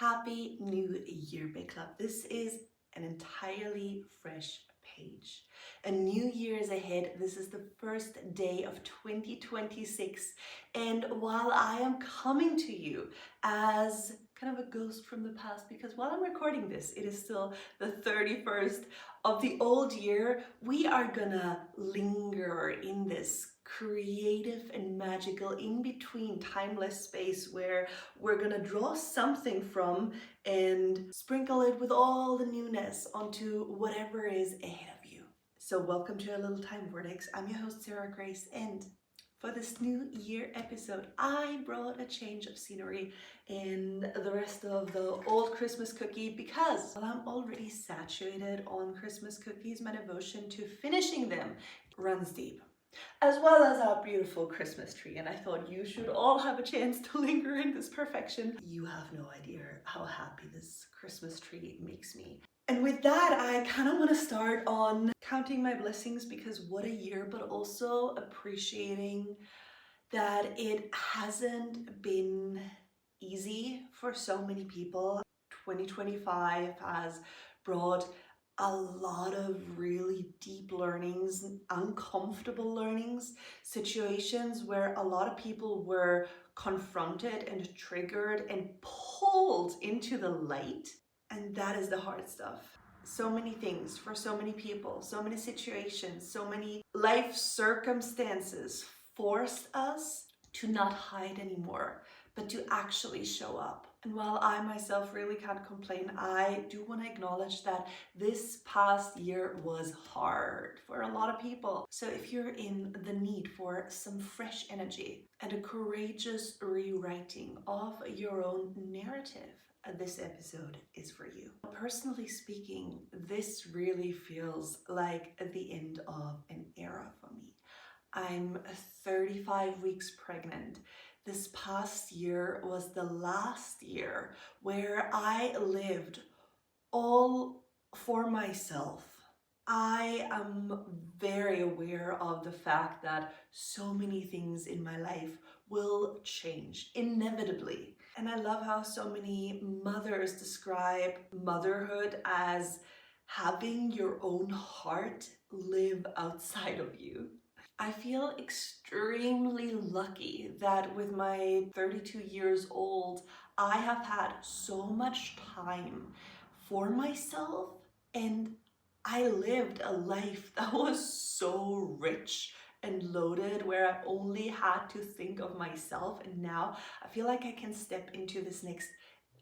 Happy New Year, Big Club. This is an entirely fresh page. A new year is ahead. This is the first day of 2026. And while I am coming to you as kind of a ghost from the past, because while I'm recording this, it is still the 31st of the old year, we are gonna linger in this creative and magical in-between timeless space where we're gonna draw something from and sprinkle it with all the newness onto whatever is ahead of you. So welcome to a little time vortex. I'm your host Sarah Grace, and for this new year episode I brought a change of scenery in the rest of the old Christmas cookie because while I'm already saturated on Christmas cookies, my devotion to finishing them runs deep, as well as our beautiful Christmas tree. And I thought you should all have a chance to linger in this perfection. You have no idea how happy this Christmas tree makes me. And with that, I kind of want to start on counting my blessings, because what a year, but also appreciating that it hasn't been easy for so many people. 2025 has brought a lot of really deep learnings, uncomfortable learnings, situations where a lot of people were confronted and triggered and pulled into the light. And that is the hard stuff. So many things for so many people, so many situations, so many life circumstances forced us to not hide anymore, but to actually show up. And while I myself really can't complain, I do want to acknowledge that this past year was hard for a lot of people. So if you're in the need for some fresh energy and a courageous rewriting of your own narrative, this episode is for you. Personally speaking, this really feels like the end of an era for me. I'm 35 weeks pregnant. This past year was the last year where I lived all for myself. I am very aware of the fact that so many things in my life will change inevitably. And I love how so many mothers describe motherhood as having your own heart live outside of you. I feel extremely lucky that with my 32 years old, I have had so much time for myself, and I lived a life that was so rich and loaded where I only had to think of myself. And now I feel like I can step into this next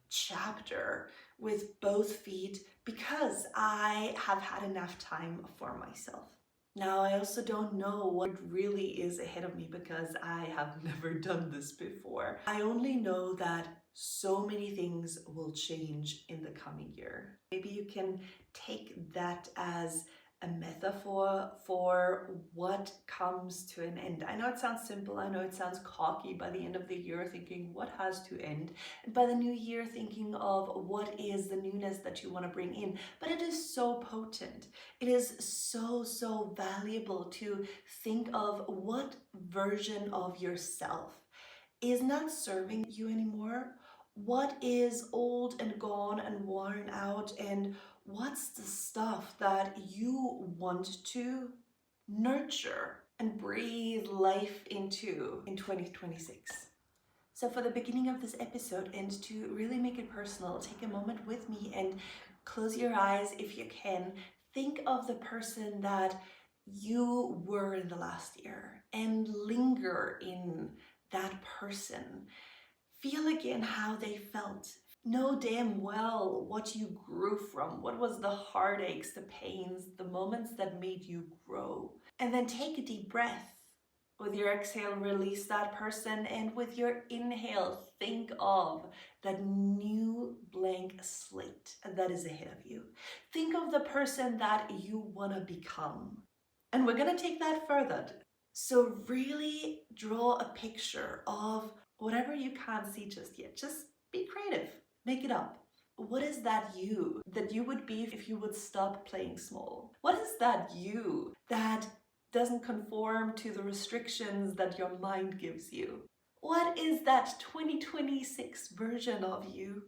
chapter with both feet because I have had enough time for myself. Now, I also don't know what really is ahead of me because I have never done this before. I only know that so many things will change in the coming year. Maybe you can take that as a metaphor for what comes to an end. I know it sounds simple, I know it sounds cocky by the end of the year thinking what has to end, and by the new year thinking of what is the newness that you want to bring in, but it is so potent. It is so valuable to think of what version of yourself is not serving you anymore, what is old and gone and worn out, and what's the stuff that you want to nurture and breathe life into in 2026. So for the beginning of this episode, and to really make it personal, take a moment with me and close your eyes if you can. Think of the person that you were in the last year and linger in that person. Feel again how they felt. Know damn well what you grew from. What was the heartaches, the pains, the moments that made you grow. And then take a deep breath. With your exhale, release that person. And with your inhale, think of that new blank slate that is ahead of you. Think of the person that you want to become. And we're going to take that further. So really draw a picture of whatever you can't see just yet. Just be creative. Make it up. What is that you would be if you would stop playing small? What is that you that doesn't conform to the restrictions that your mind gives you? What is that 2026 version of you?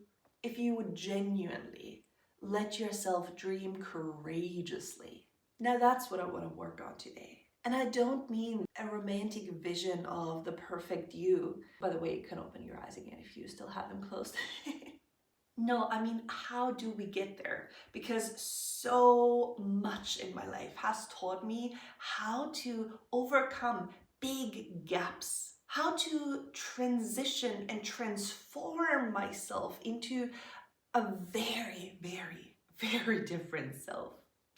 if you would genuinely let yourself dream courageously. Now that's what I want to work on today. And I don't mean a romantic vision of the perfect you. By the way, you can open your eyes again if you still have them closed. No, I mean, how do we get there? Because so much in my life has taught me how to overcome big gaps, how to transition and transform myself into a very, very, very different self.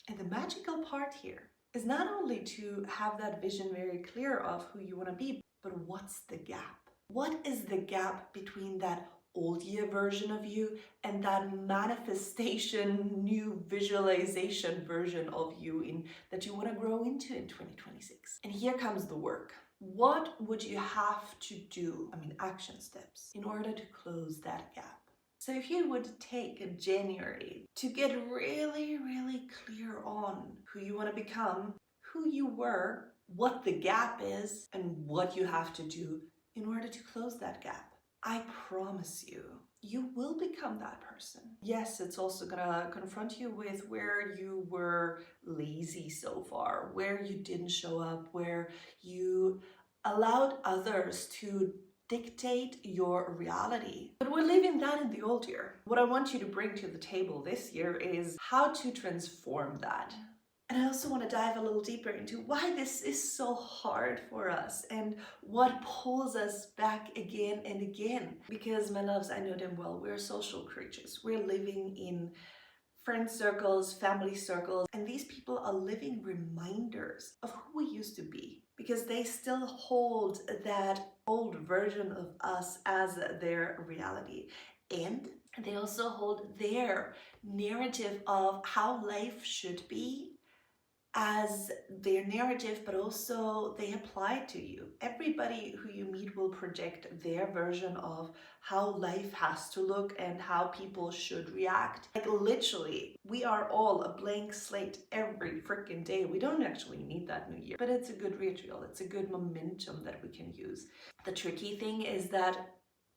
And the magical part here is not only to have that vision very clear of who you want to be, but what's the gap? What is the gap between that old year version of you and that manifestation, new visualization version of you that you want to grow into in 2026? And here comes the work. What would you have to do, action steps, in order to close that gap? So if you would take January to get really, really clear on who you want to become, who you were, what the gap is, and what you have to do in order to close that gap, I promise you, you will become that person. Yes, it's also gonna confront you with where you were lazy so far, where you didn't show up, where you allowed others to dictate your reality. But we're leaving that in the old year. What I want you to bring to the table this year is how to transform that. And I also want to dive a little deeper into why this is so hard for us and what pulls us back again and again. Because, my loves, I know them well. We're social creatures. We're living in friend circles, family circles, and these people are living reminders of who we used to be because they still hold that old version of us as their reality. And they also hold their narrative of how life should be as their narrative, but also they apply to you. Everybody who you meet will project their version of how life has to look and how people should react. Like literally, we are all a blank slate every freaking day. We don't actually need that new year, but it's a good ritual. It's a good momentum that we can use. The tricky thing is that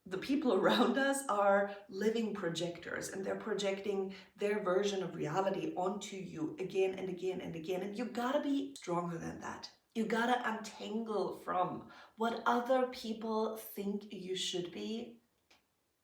the people around us are living projectors and they're projecting their version of reality onto you again and again and again. And you gotta be stronger than that. You gotta untangle from what other people think you should be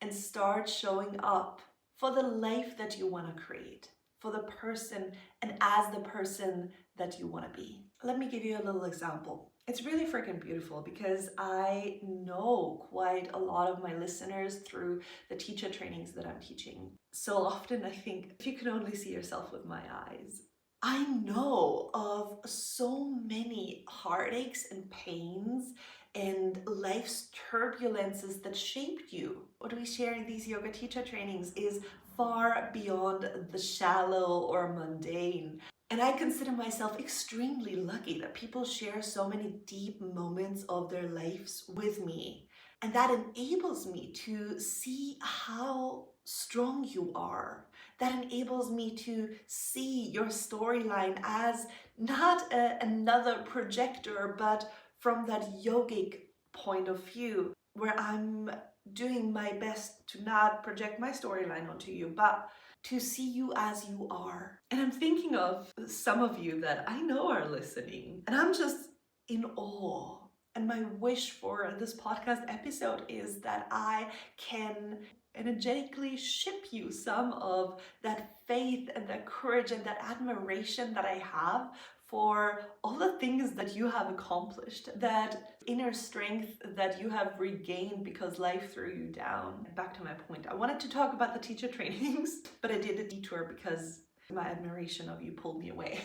and start showing up for the life that you want to create, for the person and as the person that you want to be. Let me give you a little example. It's really freaking beautiful because I know quite a lot of my listeners through the teacher trainings that I'm teaching. So often I think, if you could only see yourself with my eyes, I know of so many heartaches and pains and life's turbulences that shaped you. What we share in these yoga teacher trainings is far beyond the shallow or mundane. And I consider myself extremely lucky that people share so many deep moments of their lives with me. And that enables me to see how strong you are. That enables me to see your storyline as not another projector, but from that yogic point of view, where I'm doing my best to not project my storyline onto you, but to see you as you are. And I'm thinking of some of you that I know are listening, and I'm just in awe. And my wish for this podcast episode is that I can energetically ship you some of that faith and that courage and that admiration that I have for all the things that you have accomplished, that inner strength that you have regained because life threw you down. Back to my point, I wanted to talk about the teacher trainings, but I did a detour because my admiration of you pulled me away.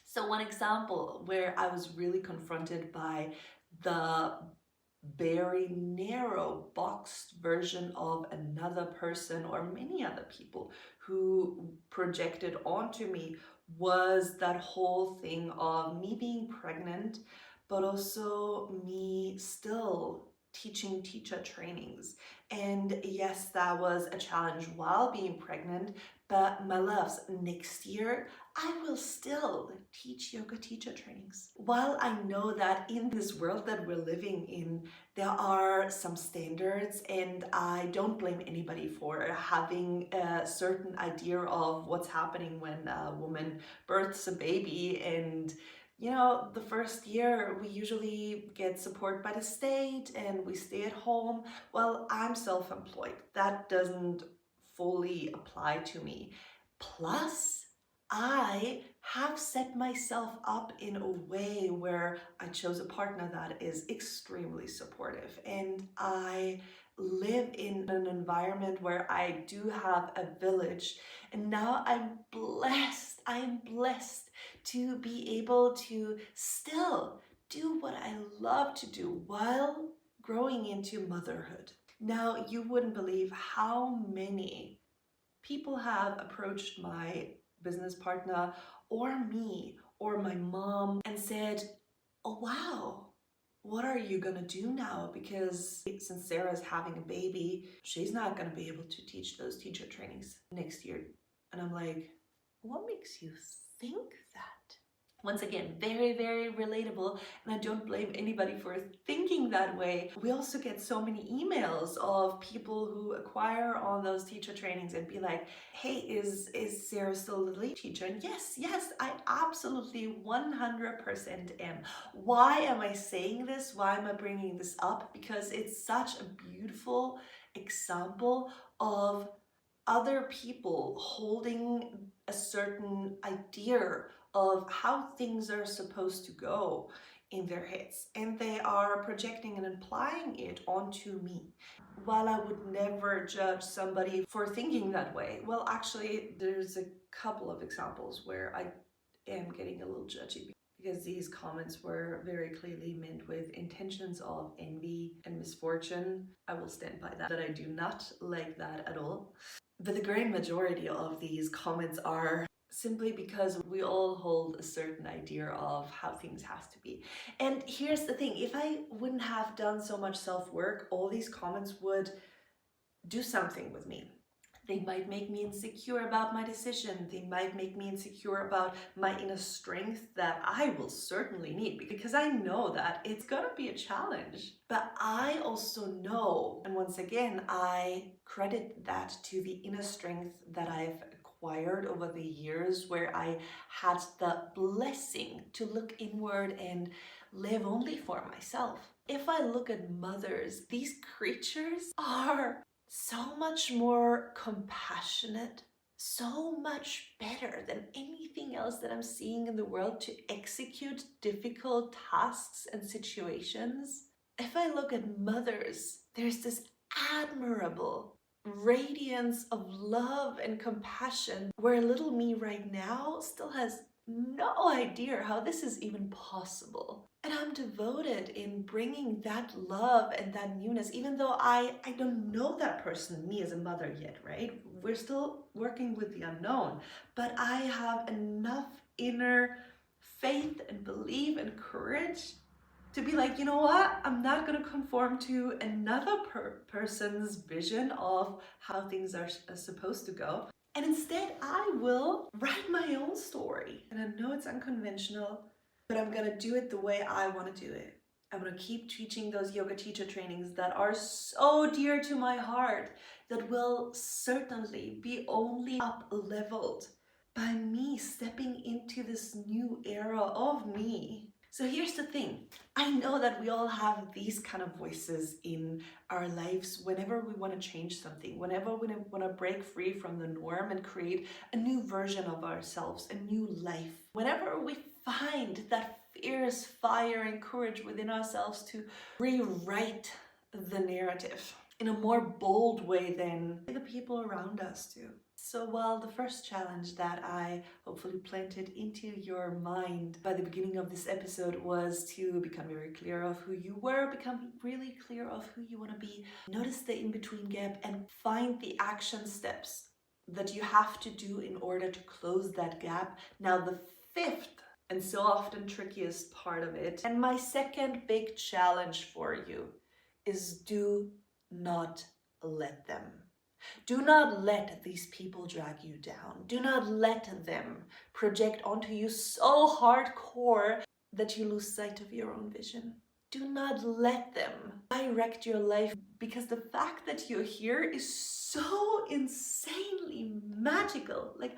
So one example where I was really confronted by the very narrow boxed version of another person or many other people who projected onto me was that whole thing of me being pregnant, but also me still teaching teacher trainings. And yes, that was a challenge while being pregnant, but my loves, next year I will still teach yoga teacher trainings. While I know that in this world that we're living in, there are some standards, and I don't blame anybody for having a certain idea of what's happening when a woman births a baby. And you know, the first year we usually get support by the state and we stay at home. Well, I'm self-employed. That doesn't fully apply to me. Plus, I have set myself up in a way where I chose a partner that is extremely supportive, and I live in an environment where I do have a village, and now I'm blessed. I am blessed to be able to still do what I love to do while growing into motherhood. Now, you wouldn't believe how many people have approached my business partner or me or my mom and said, oh wow, what are you gonna do now? Because since Sarah's having a baby, she's not gonna be able to teach those teacher trainings next year. And I'm like, what makes you think that? Once again, very, very relatable, and I don't blame anybody for thinking that way. We also get so many emails of people who acquire all those teacher trainings and be like, hey, is Sarah still the lead teacher? And yes, I absolutely 100% am. Why am I saying this? Why am I bringing this up? Because it's such a beautiful example of other people holding a certain idea of how things are supposed to go in their heads, and they are projecting and applying it onto me. While I would never judge somebody for thinking that way, well, actually, there's a couple of examples where I am getting a little judgy, because these comments were very clearly meant with intentions of envy and misfortune. I will stand by that I do not like that at all. But the great majority of these comments are simply because we all hold a certain idea of how things have to be. And here's the thing, if I wouldn't have done so much self-work, all these comments would do something with me. They might make me insecure about my decision. They might make me insecure about my inner strength that I will certainly need, because I know that it's gonna be a challenge. But I also know, and once again, I credit that to the inner strength that I've acquired over the years, where I had the blessing to look inward and live only for myself. If I look at mothers, these creatures are so much more compassionate, so much better than anything else that I'm seeing in the world to execute difficult tasks and situations. If I look at mothers, there's this admirable radiance of love and compassion, where little me right now still has no idea how this is even possible. And I'm devoted in bringing that love and that newness, even though I don't know that person, me as a mother yet, right? We're still working with the unknown, but I have enough inner faith and belief and courage to be like, you know what? I'm not going to conform to another person's vision of how things are supposed to go. And instead, I will write my own story. And I know it's unconventional, but I'm gonna do it the way I want to do it. I'm gonna keep teaching those yoga teacher trainings that are so dear to my heart, that will certainly be only up leveled by me stepping into this new era of me. So here's the thing. I know that we all have these kind of voices in our lives whenever we want to change something, whenever we want to break free from the norm and create a new version of ourselves, a new life. Whenever we find that fierce fire and courage within ourselves to rewrite the narrative in a more bold way than the people around us do. So while the first challenge that I hopefully planted into your mind by the beginning of this episode was to become very clear of who you were, become really clear of who you want to be, notice the in-between gap and find the action steps that you have to do in order to close that gap. Now the fifth and so often trickiest part of it, and my second big challenge for you, is do not let them. Do not let these people drag you down. Do not let them project onto you so hardcore that you lose sight of your own vision. Do not let them direct your life, because the fact that you're here is so insanely magical. Like,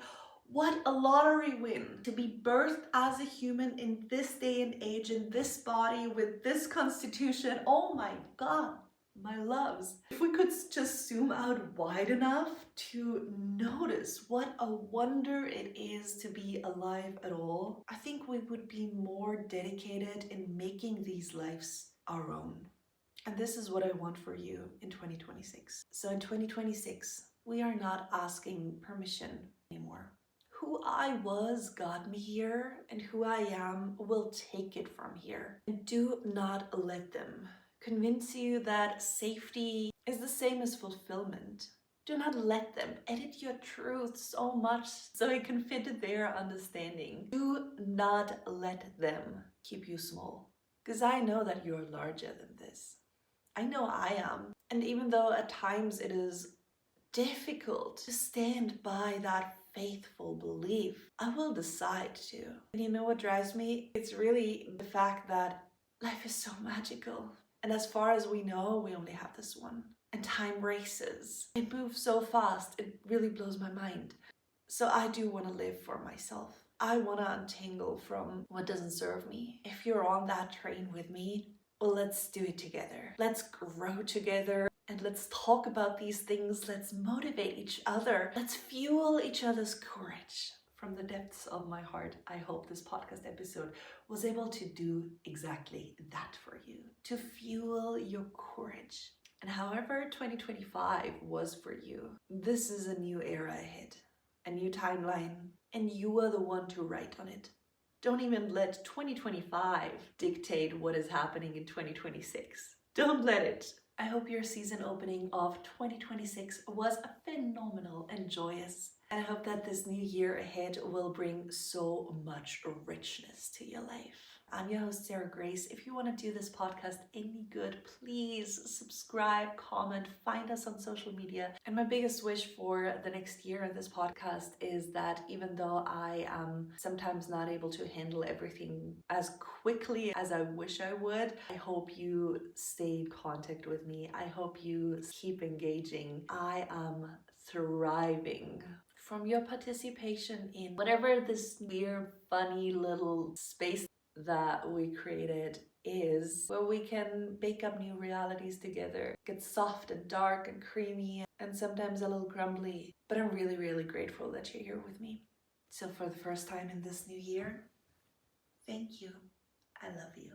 what a lottery win to be birthed as a human in this day and age, in this body, with this constitution. Oh my God, my loves. If we could just zoom out wide enough to notice what a wonder it is to be alive at all, I think we would be more dedicated in making these lives our own. And this is what I want for you in 2026. So in 2026, we are not asking permission anymore. Who I was got me here, and who I am will take it from here. And do not let them convince you that safety is the same as fulfillment. Do not let them edit your truth so much so it can fit their understanding. Do not let them keep you small, because I know that you're larger than this. I know I am. And even though at times it is difficult to stand by that faithful belief, I will decide to. And you know what drives me? It's really the fact that life is so magical. And as far as we know, we only have this one. And time races. It moves so fast, it really blows my mind. So I do want to live for myself. I want to untangle from what doesn't serve me. If you're on that train with me, well, let's do it together. Let's grow together. And let's talk about these things. Let's motivate each other. Let's fuel each other's courage. From the depths of my heart, I hope this podcast episode was able to do exactly that for you. To fuel your courage. And however 2025 was for you, this is a new era ahead. A new timeline. And you are the one to write on it. Don't even let 2025 dictate what is happening in 2026. Don't let it. I hope your season opening of 2026 was phenomenal and joyous. And I hope that this new year ahead will bring so much richness to your life. I'm your host, Sarah Grace. If you want to do this podcast any good, please subscribe, comment, find us on social media. And my biggest wish for the next year in this podcast is that even though I am sometimes not able to handle everything as quickly as I wish I would, I hope you stay in contact with me. I hope you keep engaging. I am thriving from your participation in whatever this weird, funny little space that we created is, where we can bake up new realities together. Get soft and dark and creamy and sometimes a little crumbly. But I'm really, really grateful that you're here with me. So for the first time in this new year, thank you. I love you.